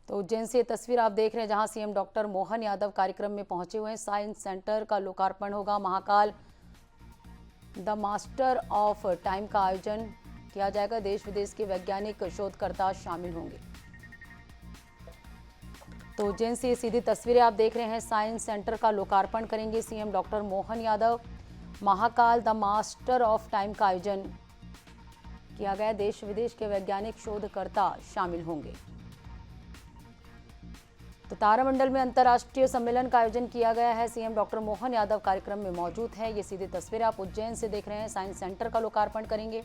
तो उज्जैन से ये तस्वीर आप देख रहे हैं जहां सीएम डॉक्टर मोहन यादव कार्यक्रम में पहुंचे हुए हैं। साइंस सेंटर का लोकार्पण होगा। Mahakal the master of time का आयोजन किया जाएगा। देश विदेश के वैज्ञानिक शोधकर्ता शामिल होंगे। तो उज्जैन से ये सीधी तस्वीरें आप देख रहे हैं। साइंस सेंटर का लोकार्पण करेंगे CM doctor Mohan Yadav. Mahakal the master of time का आयोजन किया गया। देश विदेश के वैज्ञानिक शोधकर्ता शामिल होंगे। तो तारामंडल में अंतर्राष्ट्रीय सम्मेलन का आयोजन किया गया है। सीएम डॉक्टर मोहन यादव कार्यक्रम में मौजूद हैं। ये सीधी तस्वीरें आप उज्जैन से देख रहे हैं। साइंस सेंटर का लोकार्पण करेंगे।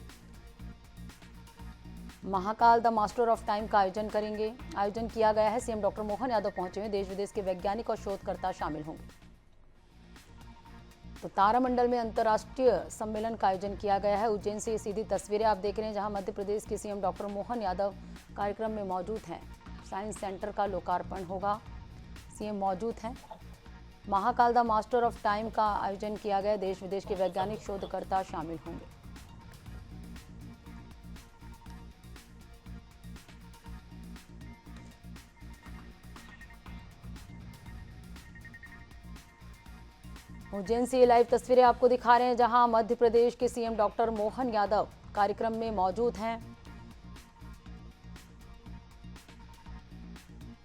Mahakal the master of time का आयोजन किया गया है। सीएम डॉक्टर मोहन यादव पहुंचे हुए। देश विदेश के वैज्ञानिक और शोधकर्ता शामिल होंगे। तो तारामंडल में अंतर्राष्ट्रीय सम्मेलन का आयोजन किया गया है। उज्जैन से ये सीधी तस्वीरें आप देख रहे हैं जहां मध्य प्रदेश के सीएम डॉक्टर मोहन यादव कार्यक्रम में मौजूद हैं। साइंस सेंटर का लोकार्पण होगा। सीएम मौजूद हैं। Mahakal the master of time का आयोजन किया गया। देश विदेश के वैज्ञानिक शोधकर्ता शामिल होंगे। उज्जैन से ये लाइव तस्वीरें आपको दिखा रहे हैं जहां मध्य प्रदेश के सीएम डॉक्टर मोहन यादव कार्यक्रम में मौजूद हैं।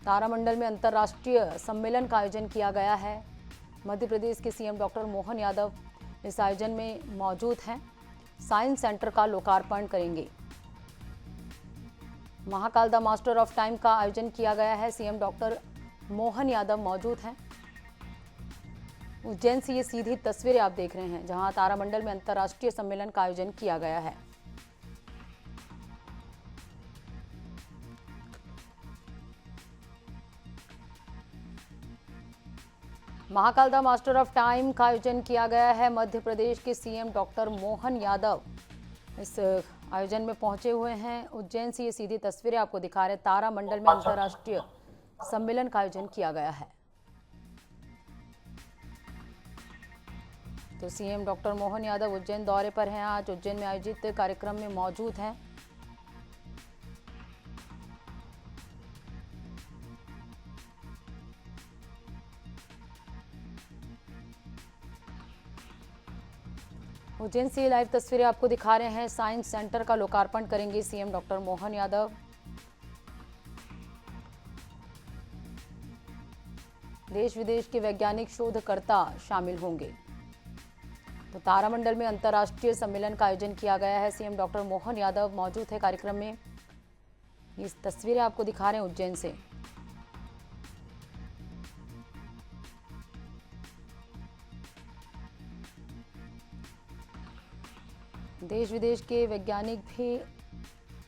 तारामंडल में अंतर्राष्ट्रीय सम्मेलन का आयोजन किया गया है। मध्य प्रदेश के सीएम डॉक्टर मोहन यादव इस आयोजन में मौजूद हैं। साइंस सेंटर का लोकार्पण करेंगे। Mahakal the master of time का आयोजन किया गया है। सीएम डॉक्टर मोहन यादव मौजूद हैं। उज्जैन से ये सीधी तस्वीरें आप देख रहे हैं जहां तारामंडल में अंतर्राष्ट्रीय सम्मेलन का आयोजन किया गया है। Mahakal the master of time का आयोजन किया गया है। मध्य प्रदेश के सीएम डॉक्टर मोहन यादव इस आयोजन में पहुंचे हुए हैं। उज्जैन से ये सीधी तस्वीरें आपको दिखा रहे हैं। तारामंडल में अंतर्राष्ट्रीय सम्मेलन का आयोजन किया गया है। तो सीएम डॉक्टर मोहन यादव उज्जैन दौरे पर हैं। आज उज्जैन में आयोजित कार्यक्रम में मौजूद हैं। उज्जैन से लाइव तस्वीरें आपको दिखा रहे हैं। साइंस सेंटर का लोकार्पण करेंगे सीएम डॉक्टर मोहन यादव। देश विदेश के वैज्ञानिक शोधकर्ता शामिल होंगे। तो तारामंडल में अंतर्राष्ट्रीय सम्मेलन का आयोजन किया गया है। सीएम डॉक्टर मोहन यादव मौजूद है कार्यक्रम में। ये तस्वीरें आपको दिखा रहे हैं उज्जैन से। देश विदेश के वैज्ञानिक भी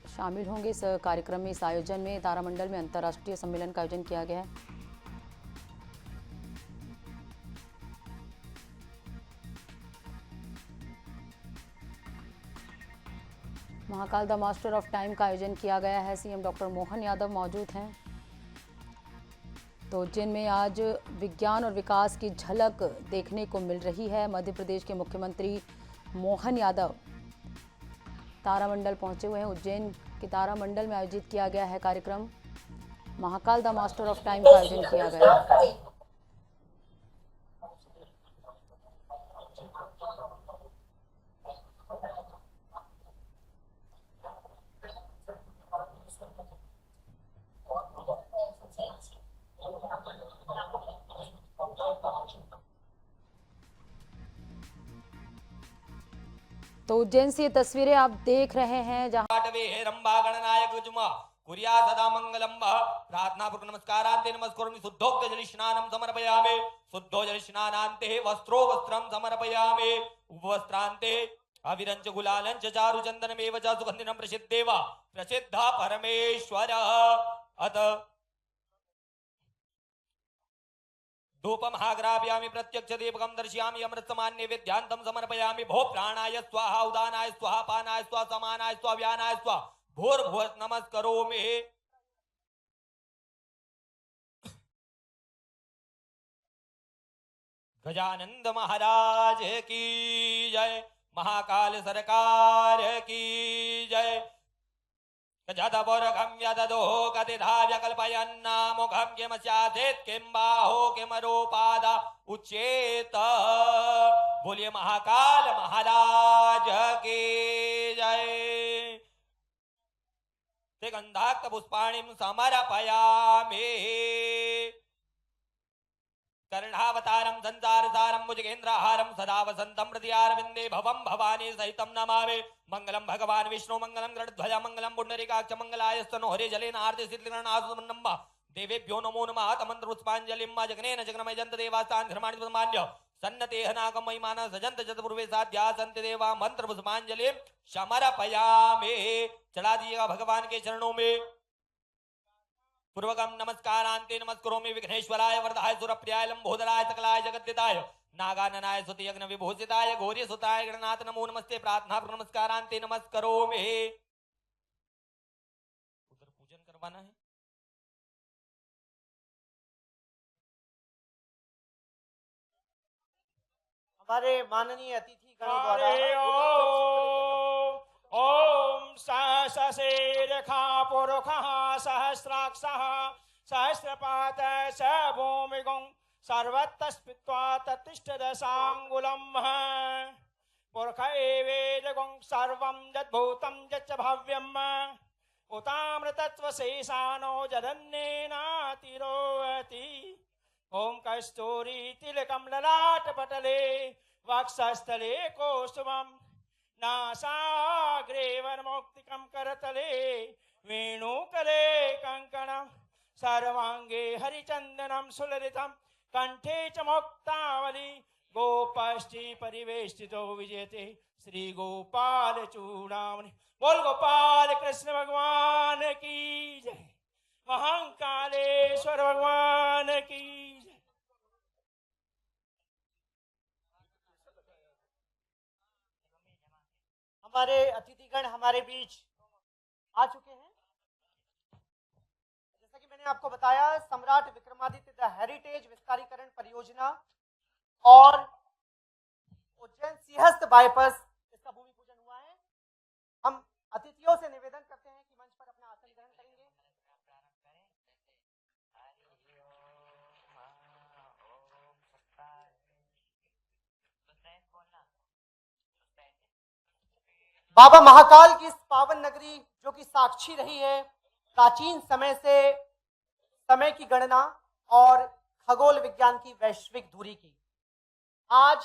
शामिल होंगे इस कार्यक्रम में। इस आयोजन में तारामंडल में अंतर्राष्ट्रीय सम्मेलन का आयोजन किया गया है। Mahakal the master of time का आयोजन किया गया है। सीएम डॉक्टर मोहन यादव मौजूद हैं। तो उज्जैन में आज विज्ञान और विकास की झलक देखने को मिल रही है। मध्य प्रदेश के मुख्यमंत्री मोहन यादव तारामंडल पहुंचे हुए हैं। उज्जैन के तारामंडल में आयोजित किया गया है कार्यक्रम। Mahakal the master of time का आयोजन किया गया है। तो उज्जैन से ये तस्वीरें आप देख रहे हैं जहां कुर्या सदा मंगलम प्रार्थनापूर्वक नमस्कारान्ते नमस्करोमि शुद्धोक्त जलस्नानं समर्पयामि शुद्धो जलस्नानान्ते वस्त्रो वस्त्रं समर्पयामि उपवस्त्रान्ते अविरंच गुलालंच चारु चंदनमेव च सुगन्धिनं प्रसिद्धेव प्रसिद्ध परमेश्वरः अत धूपमहाग्रापयामि प्रत्यक्ष दीपकं दर्शयामि अमृतसमान् नैवेद्यान्तं समर्पयामि भो प्राणाय स्वाहा उदानाय स्वाहा पानाय स्वाहा समानाय स्वाहा व्यानाय स्वाहा भूर्भुवः नमस्करोमि। गजानंद महाराज की जय। महाकाल सरकार की जय। गजदपुरघं यददो गतिधाव्य कल्पयन्ना मुखं किमस्यासेत् किं बाहो किमरूपाद उच्येत। बोलिए महाकाल महाराज की जय। ते गंधाक्त पुष्पाणिं समर्पयामि। कर्णावतारं संसारसारं भुजगेन्द्रहारं सदा वसन्तं हृदयारविन्दे भवं भवानी सहितं नमामि। मंगलम भगवान विष्णु मंगलम गरुड़ध्वज मंगलम पुंडरीकाक्ष मंगलायस्तनो हरे जलेन आरति सिद्धिगणासुमन्नम देवेभ्यो नमो नमः। तमंत्र पुष्पांजलिं जगनेन जगन्मय जंत देवास्तान् धर्माणि मान्य सन्नतेह नागम महिमान सजंत चतुर्वे साध्या संत देवा मंत्र पुष्पांजलिं समर्पयामि। चढ़ा दिएगा भगवान के चरणों में। पूर्वकम नमस्कारांते नमस्करोमि विघ्नेश्वराय वरदाय सुरप्रियाय लंबोदराय सकलाय जगद्दिताय नागाननाय स्तुति यज्ञ विभूषिताय गौरी सुताय गणनाथ नमो नमस्ते। प्रार्थना नमस्कारांते नमस्करोमि। उधर पूजन करवाना है। हमारे माननीय अतिथि गण द्वारा ओम सहस्रशीर्षः पुरुषः सहस्राक्षः सहस्रपाद स भूमिगुं सर्वत्र स्थित्वा तत्तिष्ठदशाङ्गुलम् पुरुष एवेदगुं सर्वं यद्भूतं यच्च भव्यम् उतामृतत्वशेषानो जरन्येनातिरोहति। ओम कस्तूरी तिलकं ललाटपटले वक्षस्थले कौस्तुभं नासाग्रे वरमौक्तिकं करतले वेणुकले कंकणं सर्वांगे हरिचंदनं सुललितं कंठे च मुक्तावली गोपाष्टि परिवेष्टितो विजयते श्री गोपाल चूड़ामणि। बोल गोपाल कृष्ण भगवान की जय। महाकालेश्वर भगवान की जय। हमारे अतिथिगण हमारे बीच आ चुके हैं। जैसा कि मैंने आपको बताया, सम्राट विक्रमादित्य द हेरिटेज विस्तारीकरण परियोजना और उज्जैन सिंहस्थ बाईपास इसका भूमि पूजन हुआ है। हम अतिथियों से निवेदन करते हैं कि मंच पर अपना आसन ग्रहण करेंगे। बाबा महाकाल की इस पावन नगरी जो कि साक्षी रही है प्राचीन समय से समय की गणना और खगोल विज्ञान की वैश्विक दूरी की, आज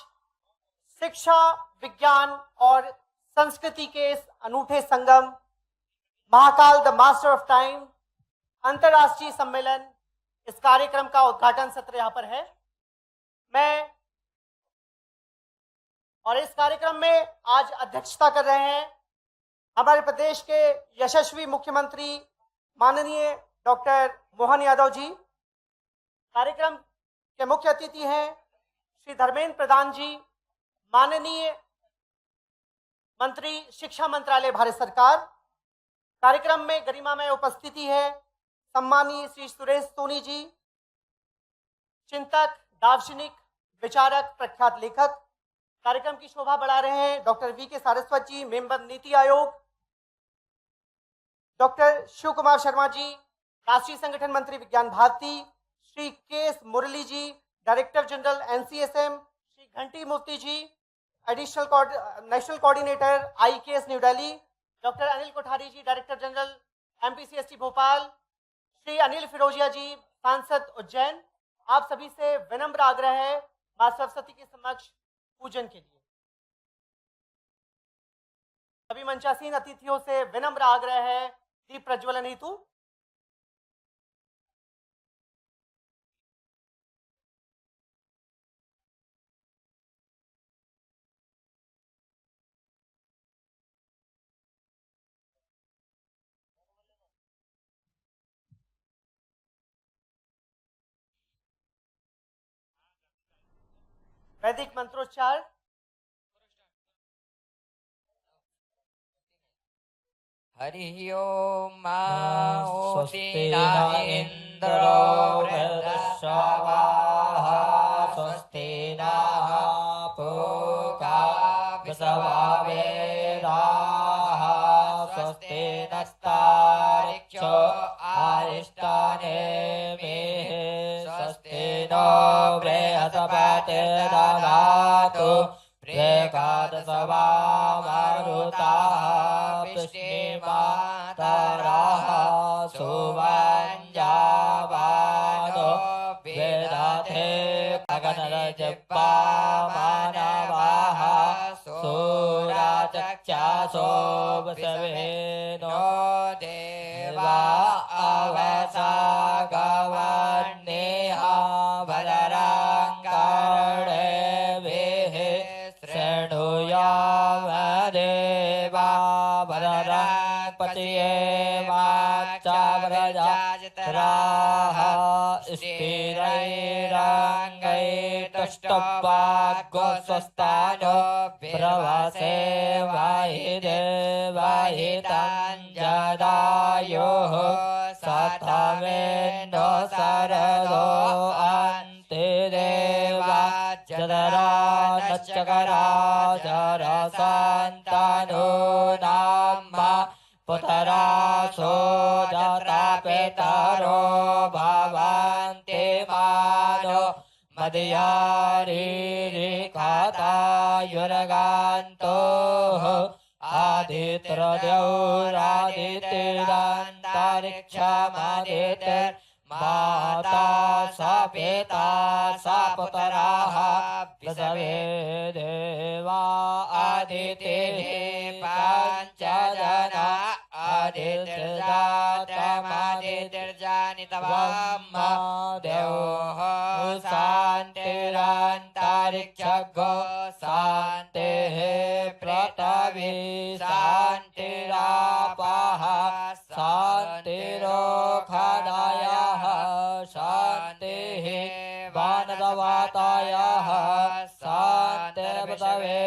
शिक्षा विज्ञान और संस्कृति के इस अनूठे संगम Mahakal the master of time अंतरराष्ट्रीय सम्मेलन, इस कार्यक्रम का उद्घाटन सत्र यहां पर है। मैं और इस कार्यक्रम में आज अध्यक्षता कर रहे हैं हमारे प्रदेश के यशस्वी मुख्यमंत्री माननीय डॉक्टर मोहन यादव जी। कार्यक्रम के मुख्य अतिथि हैं श्री धर्मेंद्र प्रधान जी, माननीय मंत्री शिक्षा मंत्रालय भारत सरकार। कार्यक्रम में गरिमामय उपस्थिति है सम्मानीय श्री सुरेश सोनी जी, चिंतक, दार्शनिक, विचारक, प्रख्यात लेखक। कार्यक्रम की शोभा बढ़ा रहे हैं डॉक्टर वी के सारस्वत जी, मेंबर नीति आयोग, डॉक्टर शिव कुमार शर्मा जी, राष्ट्रीय संगठन मंत्री Vigyan Bharati, Shri K S Murali ji, director general NCSM, Shri Ghanti Mufti ji, additional national coordinator IKS new Delhi, doctor Anil Kothari ji, director general MPCST Bhopal, Shri Anil Firojia ji, सांसद उज्जैन। आप सभी से विनम्र आग्रह है मां सरस्वती के समक्ष पूजन के लिए। सभी मंचासीन अतिथियों से विनम्र आग्रह है दीप प्रज्वलन हेतु। वैदिक मंत्रोच्चार। हरिः ओम स्वस्ति न इन्द्रो वृद्धश्रवाः स्वस्ति नः पूषा विश्ववेदाः स्वस्ति नस्ताः पते ददातु प्रेकादसवा मारुताः विष्णिमातराः सुवञ्जावानो वेदाथे गगनजिह्वा मानवाः सूराचक्षासो वसवेनो देवा अवसागवन्नेह भदरङ्कर्णेभिः शृणुयामदेवा भदरङ्पतये वाचाव्रजाजतराः स्थिरैरङ्गैतुष्टवाग्गो स्वस्तानो प्रवासे वाहि देवाहिताञ्जदायोः सतमेन्दो सरदो अन्ते देवा चदरा नच्चकरा जरसन्तानो नाम पुतरा सो जाता पेतरो भवन्ति मानो मदयारीरिखातायुरगान्तोः आदित्यर्योरादित्यरान्तरिक्षमादित्यर्माता स पिता स पुतराः विसवे देवा आदित्यः पञ्चजना आदित्यर्जातमादित्यर्जानितवम् देवः शान्तिरन्तरिक्षगो शान्तिः पृथिवी शान्तिरापः शान्तिरोखदायः शान्तिः वानरवातायः शान्तिर्पृथिवे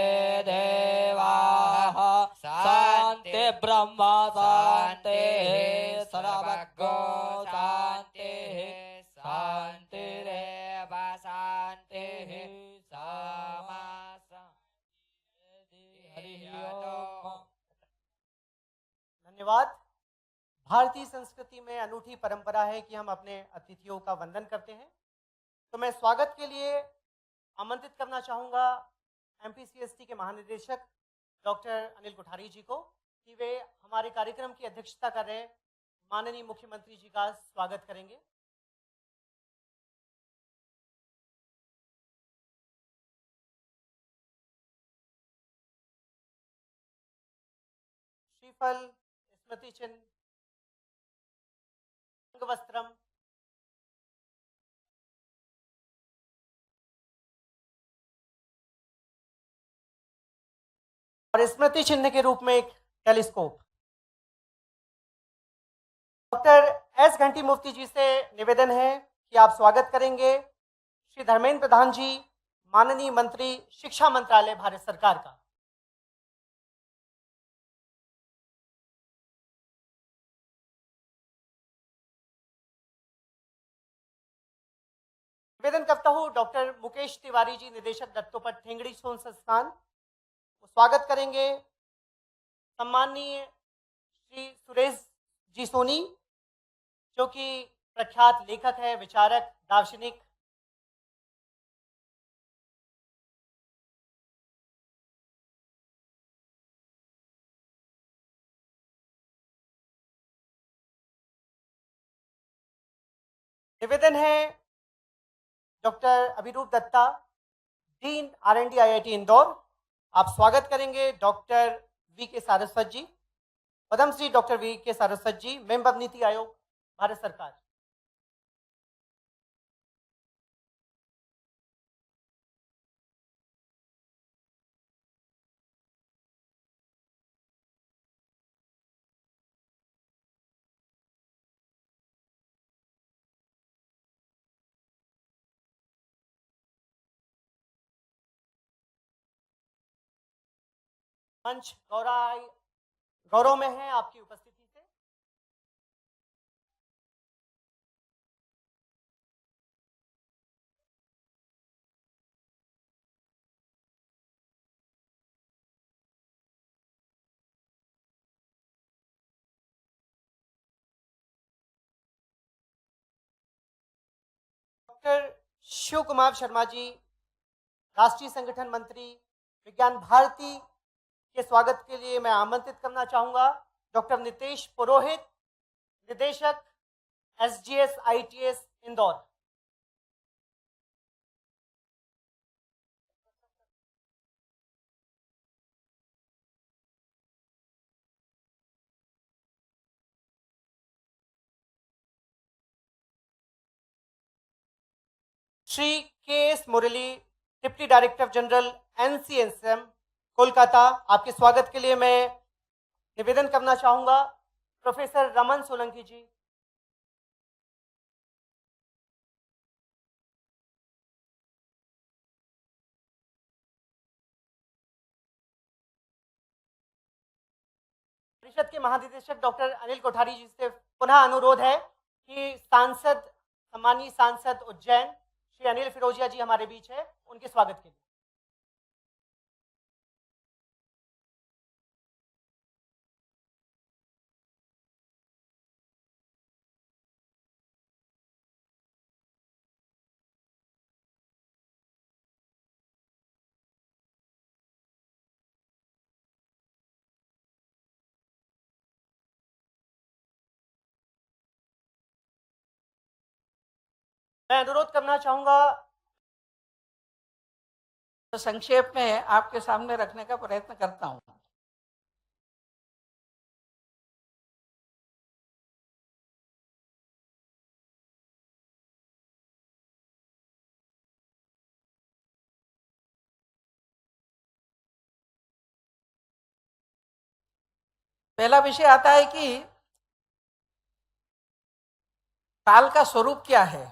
देवाः शान्ति ब्रह्म शान्तिः सर्वज्ञो शान्तिः शान्तिरेव शान्तिः सामा हरिः ओम। धन्यवाद। भारतीय संस्कृति में अनूठी परंपरा है कि हम अपने अतिथियों का वंदन करते हैं। तो मैं स्वागत के लिए आमंत्रित करना चाहूँगा एमपीसीएसटी के महानिदेशक डॉक्टर अनिल कोठारी जी को कि वे हमारे कार्यक्रम की अध्यक्षता कर रहे माननीय मुख्यमंत्री जी का स्वागत करेंगे। श्रीफल, स्मृति चिन्ह, अंगवस्त्रम, और स्मृति चिन्ह के रूप में एक टेलीस्कोप। डॉक्टर एस घंटी मुफ्ती जी से निवेदन है कि आप स्वागत करेंगे श्री धर्मेंद्र प्रधान जी, माननीय मंत्री शिक्षा मंत्रालय भारत सरकार का। निवेदन करता हूं डॉक्टर मुकेश तिवारी जी, निदेशक दत्तोपंत ठेंगड़ी सोन संस्थान, वो स्वागत करेंगे सम्माननीय श्री सुरेश जी सोनी, जो कि प्रख्यात लेखक है, विचारक, दार्शनिक। निवेदन है doctor Abhirup Datta, dean R and D IIT Indore, आप स्वागत करेंगे doctor V K Saraswat ji, Padmashri doctor V K Saraswat जी, मेंबर नीति आयोग भारत सरकार। मंच गौरव में है आपकी उपस्थिति से। डॉक्टर शिव कुमार शर्मा जी, राष्ट्रीय संगठन मंत्री विज्ञान भारती के स्वागत के लिए मैं आमंत्रित करना चाहूंगा डॉक्टर नितेश पुरोहित, निदेशक SGS ITS Indore. Shri KS Murali, deputy director general NCSM Kolkata, आपके स्वागत के लिए मैं निवेदन करना चाहूंगा प्रोफेसर रमन सोलंकी जी। परिषद के महानिदेशक डॉक्टर अनिल कोठारी जी से पुनः अनुरोध है कि सम्मानीय सांसद उज्जैन श्री अनिल फिरोजिया जी हमारे बीच है, उनके स्वागत के लिए। मैं अनुरोध करना चाहूंगा, तो संक्षेप में आपके सामने रखने का प्रयत्न करता हूं। पहला विषय आता है कि काल का स्वरूप क्या है।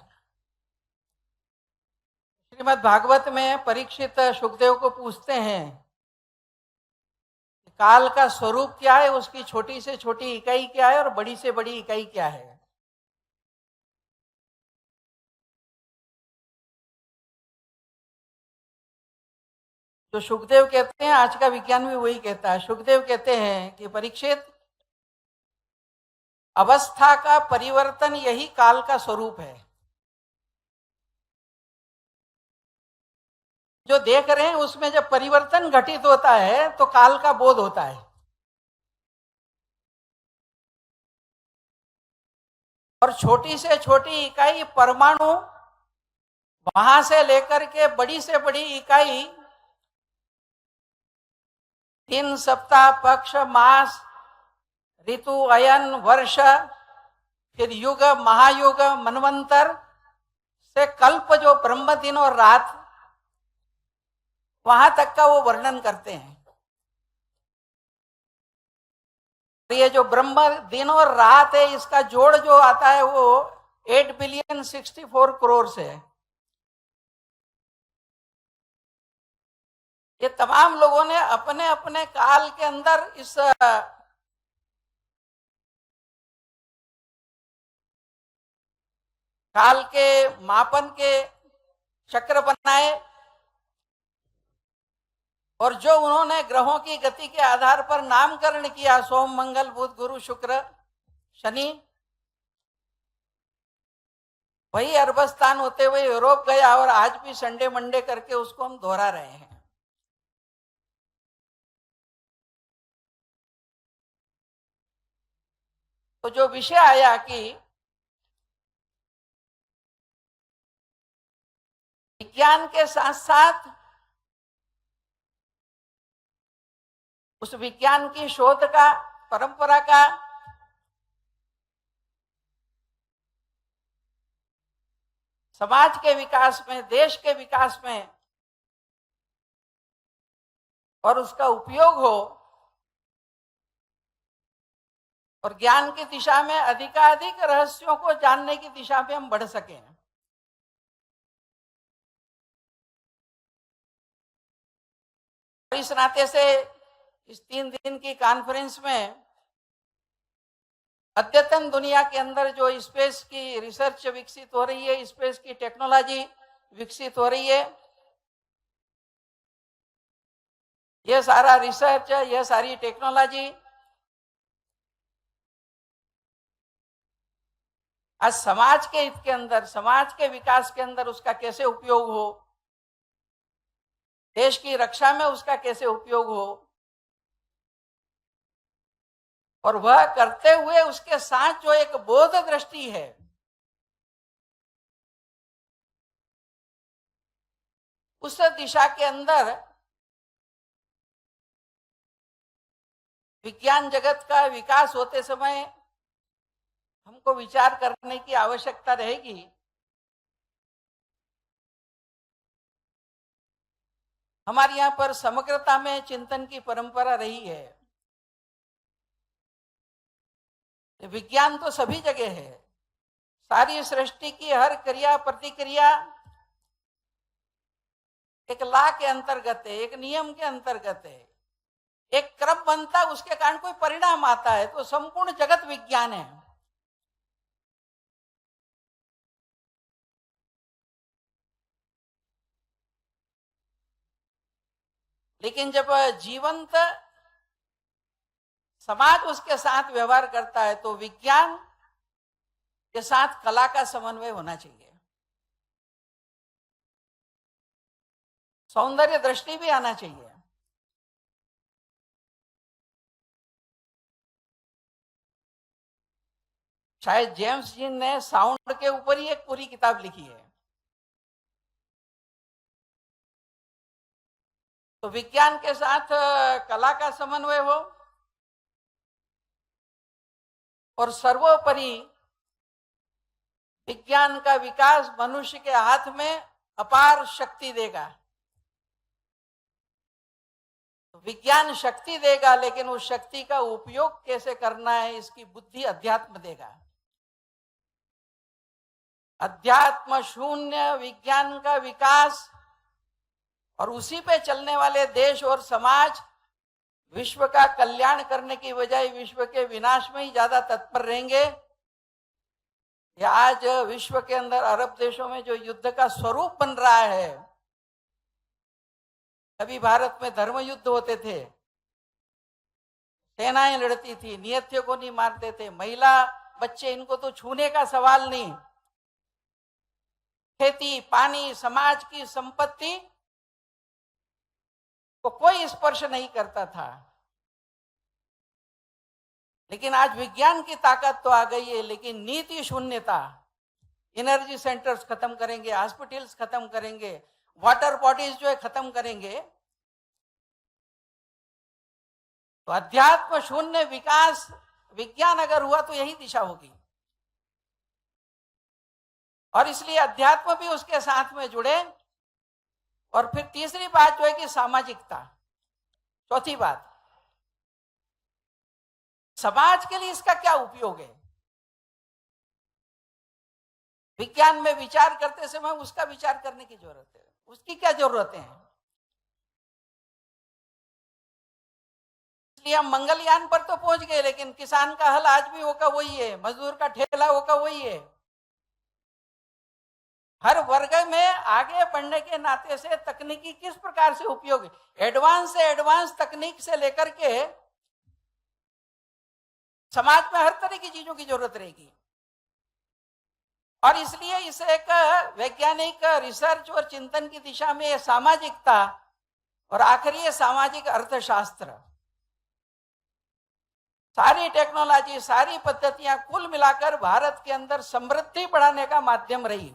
श्रीमद् भागवत में परीक्षित सुखदेव को पूछते हैं काल का स्वरूप क्या है, उसकी छोटी से छोटी इकाई क्या है और बड़ी से बड़ी इकाई क्या है। जो सुखदेव कहते हैं, आज का विज्ञान भी वही कहता है। सुखदेव कहते हैं कि परीक्षित, अवस्था का परिवर्तन यही काल का स्वरूप है। जो देख रहे हैं उसमें जब परिवर्तन घटित होता है तो काल का बोध होता है। और छोटी से छोटी इकाई परमाणु, वहां से लेकर के बड़ी से बड़ी इकाई, दिन, सप्ताह, पक्ष, मास, ऋतु, अयन, वर्ष, फिर युग, महायुग, मनवंतर से कल्प, जो ब्रह्म दिन और रात, वहां तक का वो वर्णन करते हैं। ये जो ब्रह्म दिन और रात है, इसका जोड़ जो आता है वो 8 बिलियन 64 करोड़ है। ये तमाम लोगों ने अपने अपने काल के अंदर इस काल के मापन के चक्र बनाए और जो उन्होंने ग्रहों की गति के आधार पर नामकरण किया, सोम, मंगल, बुध, गुरु, शुक्र, शनि, वही अरबस्तान होते हुए यूरोप गया और आज भी संडे मंडे करके उसको हम दोहरा रहे हैं। तो जो विषय आया कि विज्ञान के साथ साथ उस विज्ञान की शोध का, परंपरा का, समाज के विकास में, देश के विकास में और उसका उपयोग हो और ज्ञान की दिशा में अधिकाधिक रहस्यों को जानने की दिशा में हम बढ़ सकें। इस नाते से इस 3 दिन की कॉन्फ्रेंस में अद्यतन दुनिया के अंदर जो स्पेस की रिसर्च विकसित हो रही है, स्पेस की टेक्नोलॉजी विकसित हो रही है, यह सारा रिसर्च, यह सारी टेक्नोलॉजी आज समाज के हित के अंदर, समाज के विकास के अंदर उसका कैसे उपयोग हो, देश की रक्षा में उसका कैसे उपयोग हो, और वह करते हुए उसके साथ जो एक बोध दृष्टि है, उस दिशा के अंदर विज्ञान जगत का विकास होते समय हमको विचार करने की आवश्यकता रहेगी। हमारे यहाँ पर समग्रता में चिंतन की परंपरा रही है। विज्ञान तो सभी जगह है, सारी सृष्टि की हर क्रिया प्रतिक्रिया एक लॉ के अंतर्गत है, एक नियम के अंतर्गत है, एक क्रम बनता है, उसके कारण कोई परिणाम आता है, तो संपूर्ण जगत विज्ञान है। लेकिन जब जीवंत समाज उसके साथ व्यवहार करता है तो विज्ञान के साथ कला का समन्वय होना चाहिए, सौंदर्य दृष्टि भी आना चाहिए। शायद जेम्स जीन ने साउंड के ऊपर ही एक पूरी किताब लिखी है। तो विज्ञान के साथ कला का समन्वय हो, और सर्वोपरि विज्ञान का विकास मनुष्य के हाथ में अपार शक्ति देगा। विज्ञान शक्ति देगा, लेकिन उस शक्ति का उपयोग कैसे करना है इसकी बुद्धि अध्यात्म देगा। अध्यात्म शून्य विज्ञान का विकास और उसी पे चलने वाले देश और समाज विश्व का कल्याण करने की बजाय विश्व के विनाश में ही ज्यादा तत्पर रहेंगे। या आज विश्व के अंदर अरब देशों में जो युद्ध का स्वरूप बन रहा है, कभी भारत में धर्म युद्ध होते थे, सेनाएं लड़ती थी, नियतियों को नहीं मारते थे, महिला बच्चे इनको तो छूने का सवाल नहीं, खेती पानी समाज की संपत्ति को कोई स्पर्श नहीं करता था। लेकिन आज विज्ञान की ताकत तो आ गई है, लेकिन नीति शून्यता, एनर्जी सेंटर्स खत्म करेंगे, हॉस्पिटल्स खत्म करेंगे, वाटर बॉडीज जो है खत्म करेंगे, तो अध्यात्म शून्य विकास विज्ञान अगर हुआ तो यही दिशा होगी। और इसलिए अध्यात्म भी उसके साथ में जुड़े। और फिर तीसरी बात जो है कि सामाजिकता, चौथी बात, समाज के लिए इसका क्या उपयोग है। विज्ञान में विचार करते समय उसका विचार करने की जरूरत है, उसकी क्या जरूरतें हैं। इसलिए हम मंगलयान पर तो पहुंच गए, लेकिन किसान का हल आज भी वो का वही है, मजदूर का ठेला वो का वही है। हर वर्ग में आगे बढ़ने के नाते से तकनीकी किस प्रकार से उपयोग है, एडवांस से एडवांस तकनीक से लेकर के समाज में हर तरह की चीजों की जरूरत रहेगी। और इसलिए इसे एक वैज्ञानिक रिसर्च और चिंतन की दिशा में सामाजिकता और आखिरी है सामाजिक अर्थशास्त्र, सारी टेक्नोलॉजी सारी पद्धतियां कुल मिलाकर भारत के अंदर समृद्धि बढ़ाने का माध्यम रही।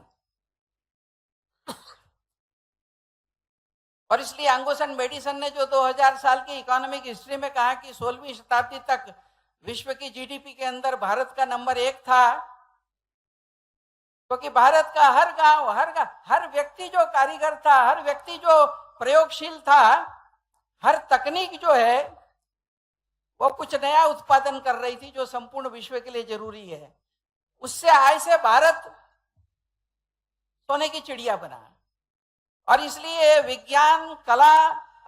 और इसलिए एंगस एंड मेडिसन ने जो 2000 साल की इकोनॉमिक हिस्ट्री में कहा कि 16वीं शताब्दी तक विश्व की जीडीपी के अंदर भारत का नंबर 1 था, क्योंकि भारत का हर गांव हर व्यक्ति जो कारीगर था, हर व्यक्ति जो प्रयोगशील था, हर तकनीक जो है वो कुछ नया उत्पादन कर रही थी जो संपूर्ण विश्व के लिए जरूरी है। उससे आय से भारत सोने की चिड़िया बना। और इसलिए विज्ञान कला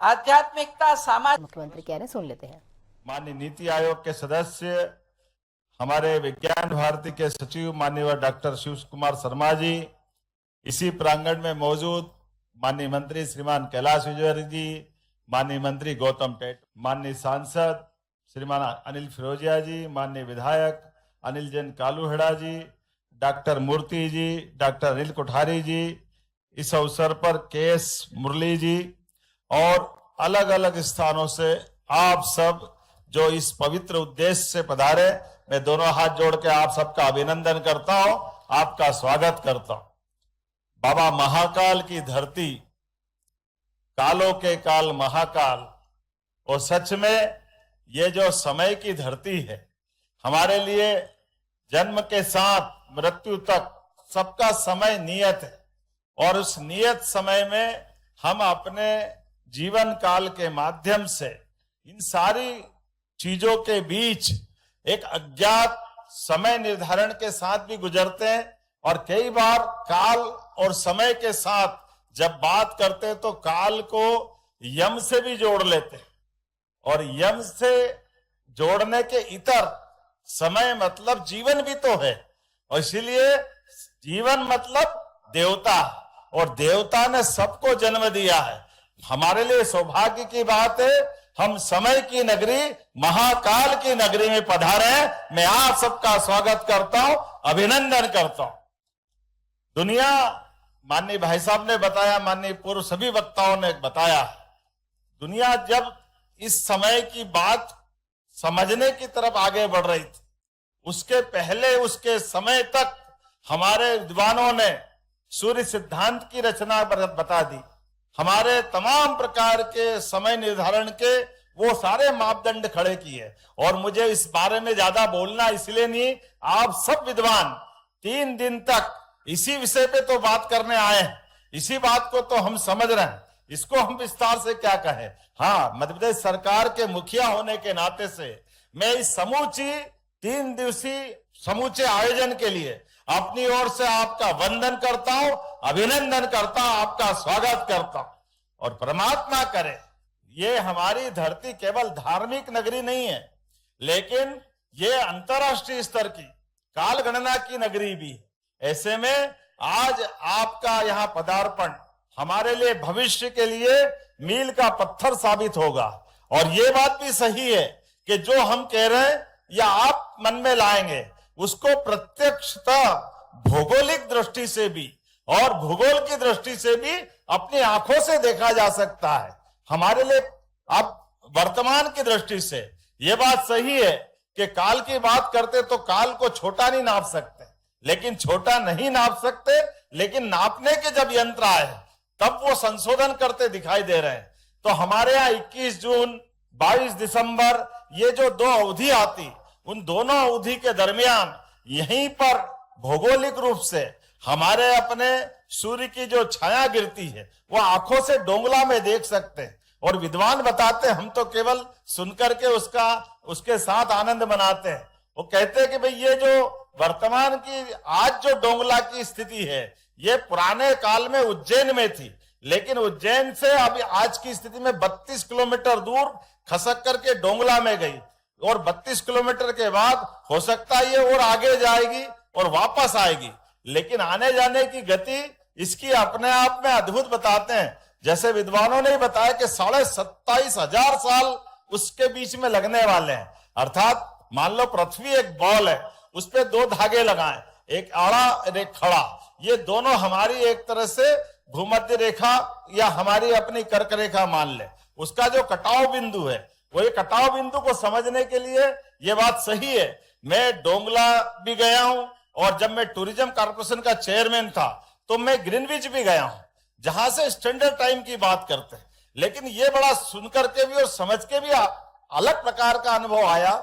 आध्यात्मिकता समाज, मुख्यमंत्री कह रहे हैं, सुन लेते हैं। माननीय नीति आयोग के सदस्य, हमारे विज्ञान भारती के सचिव माननीय डॉक्टर शिव कुमार शर्मा जी, इसी प्रांगण में मौजूद माननीय मंत्री श्रीमान कैलाश विजयवर्गीय जी, माननीय मंत्री गौतम टेट, माननीय सांसद श्रीमान अनिल फिरोजिया जी, माननीय विधायक अनिल जैन कालूहेड़ा जी, डॉक्टर मूर्ति जी, डॉक्टर अनिल कोठारी जी, इस अवसर पर केएस मुरली जी और अलग अलग स्थानों से आप सब जो इस पवित्र उद्देश्य से पधारे, मैं दोनों हाथ जोड़ के आप सबका अभिनंदन करता हूं, आपका स्वागत करता हूं। बाबा महाकाल की धरती, कालों के काल महाकाल, और सच में ये जो समय की धरती है, हमारे लिए जन्म के साथ मृत्यु तक सबका समय नियत है, और उस नियत समय में हम अपने जीवन काल के माध्यम से इन सारी चीजों के बीच एक अज्ञात समय निर्धारण के साथ भी गुजरते हैं, और कई बार काल और समय के साथ जब बात करते हैं तो काल को यम से भी जोड़ लेते हैं, और यम से जोड़ने के इतर समय मतलब जीवन भी तो है, और इसीलिए जीवन मतलब देवता, और देवता ने सबको जन्म दिया है। हमारे लिए सौभाग्य की बात है, हम समय की नगरी महाकाल की नगरी में पधारे हैं। मैं आप सबका स्वागत करता हूं, अभिनंदन करता हूं। दुनिया, माननीय भाई साहब ने बताया, माननीय पूर्व सभी वक्ताओं ने बताया, दुनिया जब इस समय की बात समझने की तरफ आगे बढ़ रही थी, उसके पहले उसके समय तक हमारे विद्वानों ने सूर्य सिद्धांत की रचना बता दी। हमारे तमाम प्रकार के समय निर्धारण के वो सारे मापदंड खड़े किए, और मुझे इस बारे में ज्यादा बोलना इसलिए नहीं, आप सब विद्वान 3 दिन तक इसी विषय पे तो बात करने आए हैं, इसी बात को तो हम समझ रहे हैं, इसको हम विस्तार से क्या कहें। हाँ, मध्य प्रदेश सरकार के मुखिया होने के नाते से मैं इस समूची 3 दिवसीय समूचे आयोजन के लिए अपनी ओर से आपका वंदन करता हूं, अभिनंदन करता हूं, आपका स्वागत करता हूं। और परमात्मा करे ये हमारी धरती केवल धार्मिक नगरी नहीं है, लेकिन ये अंतर्राष्ट्रीय स्तर की काल गणना की नगरी भी है। ऐसे में आज आपका यहाँ पदार्पण हमारे लिए भविष्य के लिए मील का पत्थर साबित होगा। और ये बात भी सही है कि जो हम कह रहे हैं या आप मन में लाएंगे, उसको प्रत्यक्षतः भौगोलिक दृष्टि से भी और भूगोल की दृष्टि से भी अपनी आंखों से देखा जा सकता है। हमारे लिए अब वर्तमान की दृष्टि से यह बात सही है कि काल की बात करते तो काल को छोटा नहीं नाप सकते, लेकिन छोटा नहीं नाप सकते, लेकिन नापने के जब यंत्र आए तब वो संशोधन करते दिखाई दे रहे हैं। तो हमारे यहाँ 21 जून 22 दिसंबर ये जो 2 अवधि आती, उन दोनों अवधि के दरमियान यहीं पर भौगोलिक रूप से हमारे अपने सूर्य की जो छाया गिरती है वो आंखों से डोंगला में देख सकते हैं, और विद्वान बताते हैं, हम तो केवल सुनकर के उसके साथ आनंद मनाते हैं। वो कहते हैं कि भाई ये जो वर्तमान की आज जो डोंगला की स्थिति है ये पुराने काल में उज्जैन में थी, लेकिन उज्जैन से अभी आज की स्थिति में 32 किलोमीटर दूर खसक करके डोंगला में गई, और 32 किलोमीटर के बाद हो सकता है ये और आगे जाएगी और वापस आएगी, लेकिन आने जाने की गति इसकी अपने आप में अद्भुत बताते हैं। जैसे विद्वानों ने बताया कि 27,500 साल उसके बीच में लगने वाले हैं। अर्थात मान लो पृथ्वी एक बॉल है, उस पे 2 धागे लगाएं, एक आड़ा और एक खड़ा, ये दोनों हमारी एक तरह से भूमध्य रेखा या हमारी अपनी कर्क रेखा मान ले, उसका जो कटाव बिंदु है, वो ये कटाव बिंदु को समझने के लिए ये बात सही है। मैं डोंगला भी गया हूं, और जब मैं टूरिज्म कॉर्पोरेशन का चेयरमैन था तो मैं ग्रीनविच भी गया हूं, जहां से स्टैंडर्ड टाइम की बात करते हैं। लेकिन ये बड़ा सुनकर के भी और समझ के भी अलग प्रकार का अनुभव आया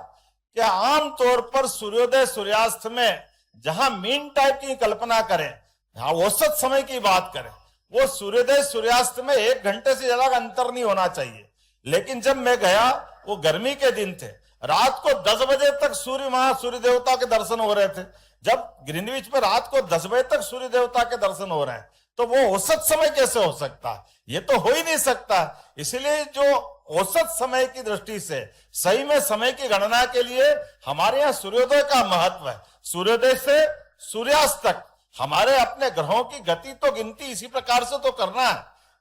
कि आमतौर पर सूर्योदय सूर्यास्त में जहां मीन टाइप की कल्पना करें, औसत समय की बात करें, वो सूर्योदय सूर्यास्त में 1 घंटे से ज्यादा अंतर नहीं होना चाहिए। लेकिन जब मैं गया, वो गर्मी के दिन थे, रात को 10 बजे तक सूर्य देवता के दर्शन हो रहे थे। जब ग्रीनविच में रात को 10 बजे तक सूर्य देवता के दर्शन हो रहे हैं, तो वो औसत समय कैसे हो सकता है? ये तो हो ही नहीं सकता। इसलिए जो औसत समय की दृष्टि से सही में समय की गणना के लिए हमारे यहाँ सूर्योदय का महत्व है। सूर्योदय से सूर्यास्त तक हमारे अपने ग्रहों की गति तो गिनती इसी प्रकार से तो करना है।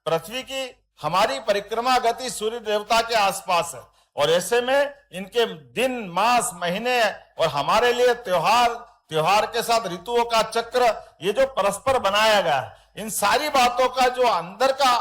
पृथ्वी की हमारी परिक्रमा गति सूर्य देवता के आसपास है, और ऐसे में इनके दिन, मास, महीने और हमारे लिए त्योहार के साथ ऋतुओं का चक्र, ये जो परस्पर बनाया गया है, इन सारी बातों का जो अंदर का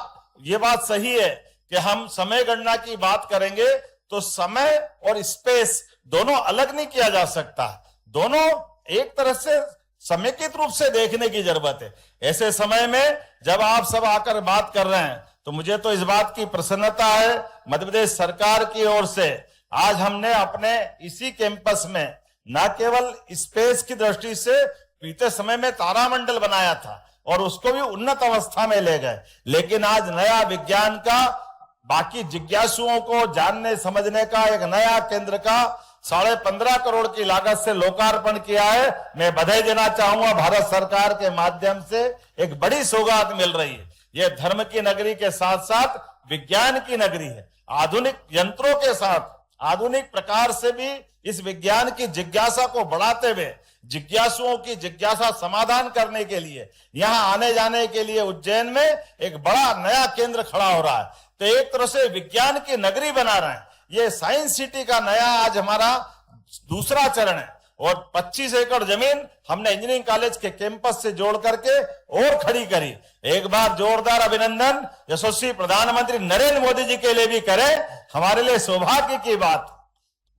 ये बात सही है कि हम समय गणना की बात करेंगे तो समय और स्पेस दोनों अलग नहीं किया जा सकता, दोनों एक तरह से समेकित रूप से देखने की जरूरत है। ऐसे समय में जब आप सब आकर बात कर रहे हैं तो मुझे तो इस बात की प्रसन्नता है, मध्य प्रदेश सरकार की ओर से आज हमने अपने इसी कैंपस में न केवल स्पेस की दृष्टि से बीते समय में तारामंडल बनाया था और उसको भी उन्नत अवस्था में ले गए, लेकिन आज नया विज्ञान का बाकी जिज्ञासुओं को जानने समझने का एक नया केंद्र का 15.5 करोड़ की लागत से लोकार्पण किया है। मैं बधाई देना चाहूंगा, भारत सरकार के माध्यम से एक बड़ी सौगात मिल रही है। यह धर्म की नगरी के साथ साथ विज्ञान की नगरी है। आधुनिक यंत्रों के साथ आधुनिक प्रकार से भी इस विज्ञान की जिज्ञासा को बढ़ाते हुए जिज्ञासुओं की जिज्ञासा समाधान करने के लिए यहाँ आने जाने के लिए उज्जैन में एक बड़ा नया केंद्र खड़ा हो रहा है। तो एक तरह से विज्ञान की नगरी बना रहे हैं। ये साइंस सिटी का नया आज हमारा दूसरा चरण है और 25 एकड़ जमीन हमने इंजीनियरिंग कॉलेज के कैंपस से जोड़ करके और खड़ी करी। एक बार जोरदार अभिनंदन यशस्वी प्रधानमंत्री नरेंद्र मोदी जी के लिए भी करें, हमारे लिए सौभाग्य की बात।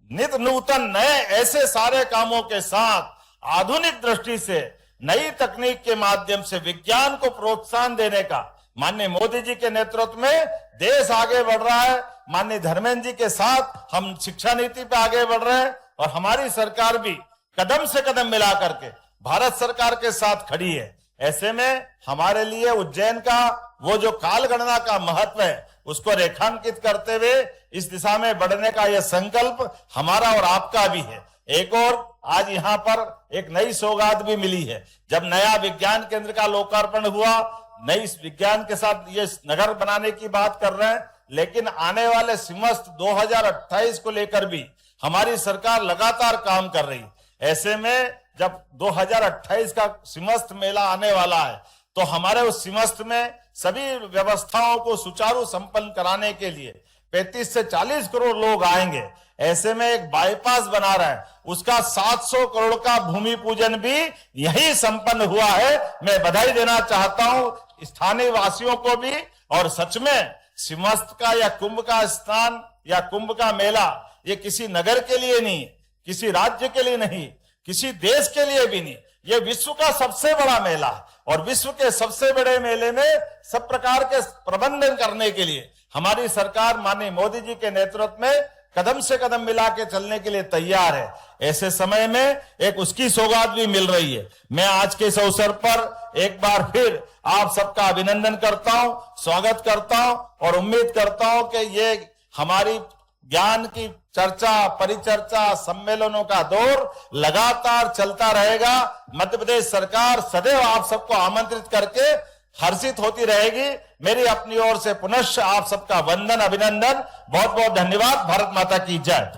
नित नूतन नए ऐसे सारे कामों के साथ आधुनिक दृष्टि से नई तकनीक के माध्यम से विज्ञान को प्रोत्साहन देने का माननीय मोदी जी के नेतृत्व में देश आगे बढ़ रहा है। माननीय धर्मेंद्र जी के साथ हम शिक्षा नीति पे आगे बढ़ रहे हैं और हमारी सरकार भी कदम से कदम मिला करके भारत सरकार के साथ खड़ी है। ऐसे में हमारे लिए उज्जैन का वो जो काल गणना का महत्व है उसको रेखांकित करते हुए इस दिशा में बढ़ने का यह संकल्प हमारा और आपका भी है। एक और आज यहाँ पर एक नई सौगात भी मिली है। जब नया विज्ञान केंद्र का लोकार्पण हुआ, नई विज्ञान के साथ ये नगर बनाने की बात कर रहे हैं, लेकिन आने वाले सिमस्त 2028 को लेकर भी हमारी सरकार लगातार काम कर रही है। ऐसे में जब 2028 का सिमस्त मेला आने वाला है तो हमारे उस सिमस्त में सभी व्यवस्थाओं को सुचारू संपन्न कराने के लिए 35 से 40 करोड़ लोग आएंगे। ऐसे में एक बाईपास बना रहा है, उसका 700 करोड़ का भूमि पूजन भी यही संपन्न हुआ है। मैं बधाई देना चाहता हूं स्थानीय वासियों को भी। और सच में सिमस्त का या कुंभ का स्थान या कुंभ का मेला ये किसी नगर के लिए नहीं, किसी राज्य के लिए नहीं, किसी देश के लिए भी नहीं, ये विश्व का सबसे बड़ा मेला है। और विश्व के सबसे बड़े मेले में सब प्रकार के प्रबंधन करने के लिए हमारी सरकार माननीय मोदी जी के नेतृत्व में कदम से कदम मिला के चलने के लिए तैयार है। ऐसे समय में एक उसकी सौगात भी मिल रही है। मैं आज के इस अवसर पर एक बार फिर आप सबका अभिनंदन करता हूं, स्वागत करता हूं और उम्मीद करता हूं कि ये हमारी ज्ञान की चर्चा परिचर्चा सम्मेलनों का दौर लगातार चलता रहेगा। मध्य प्रदेश सरकार सदैव आप सबको आमंत्रित करके हर्षित होती रहेगी। मेरी अपनी ओर से पुनश्च आप सबका वंदन अभिनंदन, बहुत बहुत धन्यवाद। भारत माता की जय।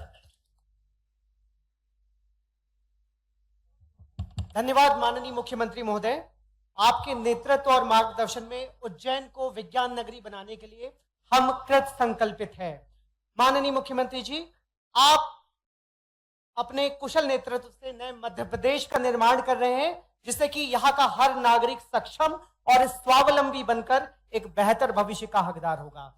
धन्यवाद माननीय मुख्यमंत्री महोदय। आपके नेतृत्व और मार्गदर्शन में उज्जैन को विज्ञान नगरी बनाने के लिए हम कृत संकल्पित हैं। माननीय मुख्यमंत्री जी, आप अपने कुशल नेतृत्व से नए मध्य प्रदेश का निर्माण कर रहे हैं, जिससे कि यहाँ का हर नागरिक सक्षम और स्वावलंबी बनकर एक बेहतर भविष्य का हकदार होगा।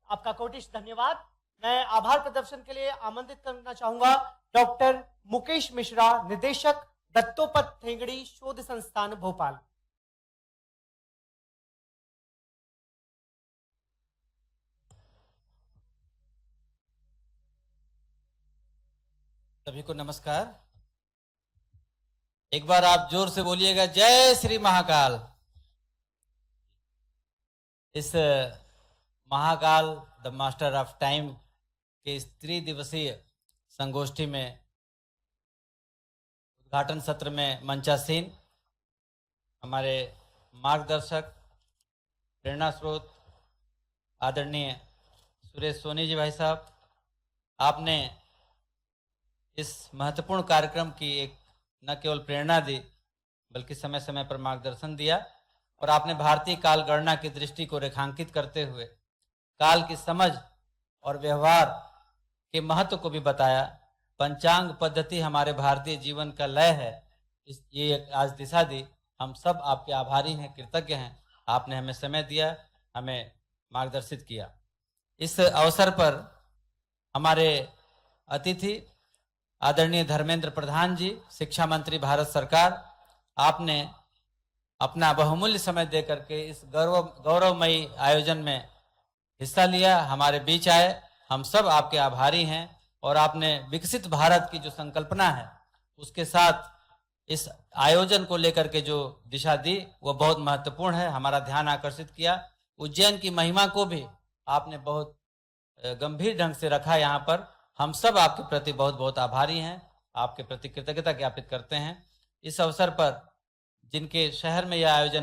आपका कोटिश धन्यवाद। मैं आभार प्रदर्शन के लिए आमंत्रित करना चाहूंगा डॉक्टर मुकेश मिश्रा, निदेशक दत्तोपंत ठेंगड़ी शोध संस्थान भोपाल। सभी को नमस्कार। एक बार आप जोर से बोलिएगा जय श्री महाकाल। इस Mahakal the master of time के इस त्रिदिवसीय संगोष्ठी में उद्घाटन सत्र में मंचासीन हमारे मार्गदर्शक प्रेरणा स्रोत आदरणीय सुरेश सोनी जी भाई साहब, आपने इस महत्वपूर्ण कार्यक्रम की एक न केवल प्रेरणा दी बल्कि समय समय पर मार्गदर्शन दिया और आपने भारतीय काल गणना की दृष्टि को रेखांकित करते हुए काल की समझ और व्यवहार के महत्व को भी बताया। पंचांग पद्धति हमारे भारतीय जीवन का लय है, ये आज दिशा दी। हम सब आपके आभारी हैं, कृतज्ञ हैं। आपने हमें समय दिया, हमें मार्गदर्शित किया। इस अवसर पर हमारे अतिथि आदरणीय धर्मेंद्र प्रधान जी, शिक्षा मंत्री भारत सरकार, आपने अपना बहुमूल्य समय दे करके इस गौरवमयी आयोजन में हिस्सा लिया, हमारे बीच आए। हम सब आपके आभारी हैं और आपने विकसित भारत की जो संकल्पना है उसके साथ इस आयोजन को लेकर के जो दिशा दी वो बहुत महत्वपूर्ण है, हमारा ध्यान आकर्षित किया। उज्जैन की महिमा को भी आपने बहुत गंभीर ढंग से रखा यहाँ पर। हम सब आपके प्रति बहुत बहुत आभारी हैं, आपके प्रति कृतज्ञता ज्ञापित करते हैं। इस अवसर पर जिनके शहर में यह आयोजन